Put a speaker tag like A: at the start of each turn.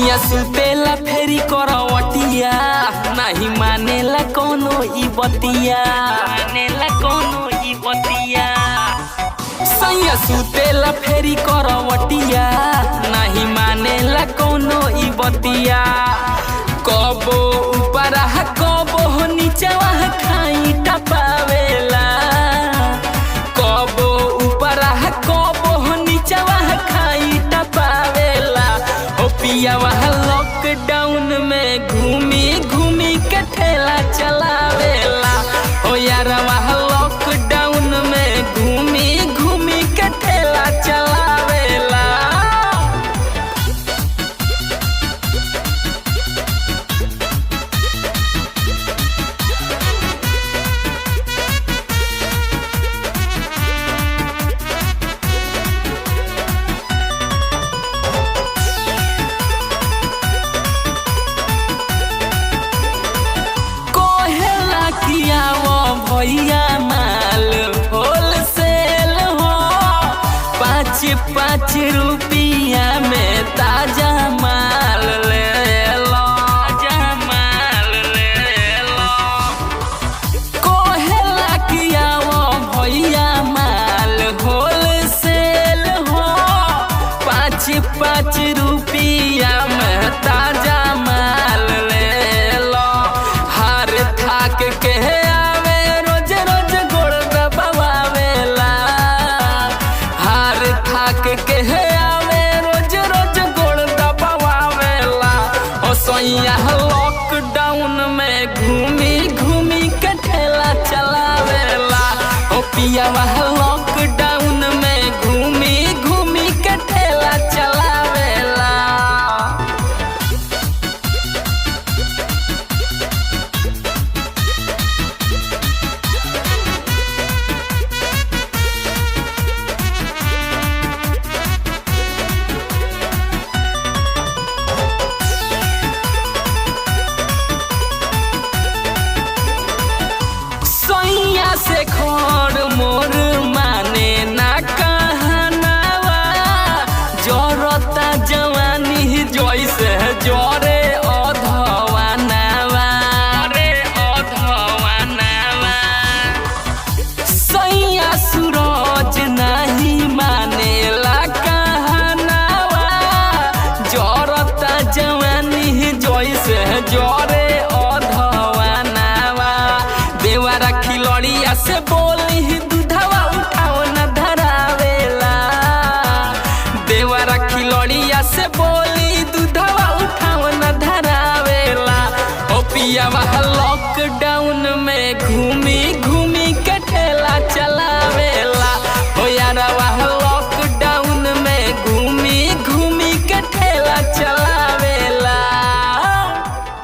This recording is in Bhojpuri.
A: सैया सुतेला फेरी करवटिया नहीं मानेला कोनो ई बतिया सैया सुतेला फेरी करवटिया नहीं मानेला कोनो ई बतिया कबो ऊपर कबो नीचवा खाई टपावेला कबो ऊपर कबो नीचवा खाई टपावेला ओ पियावा लॉकडाउन में घूमी घूमी के ठेला चलावेला ओ यारवा लॉकडाउन में घूमी घूमी के ठेला चलावेला। भैया माल होलसेल हो 5-5 रुपया में ताजा माल ले लो कोहेला किया वो भैया माल होलसेल हो 5-5 रुपया में ताजा माल ले लो हर थाक के के आवे रोज रोज गोड़ दबावेला ओ सैया लॉकडाउन में घूमी घूमी के ठेला चलावेला ओ पियावा लॉकडाउन में घूमी घूमी के ठेला चलावेला। से खोर मोर माने ना कहनावा जोरता जवानी जैसे जोरे अधवानावा सैया सूरज नहीं मानेला कहनावा जोरता जवानी जैसे जोरे अधवानावा देवरा खिलौड़िया से बोली दूधवा उठाओ न धरावेला देवरा खिलौड़िया से बोली दूधवा उठाओ न धरावेला ओ पियावा लॉकडाउन में घूमी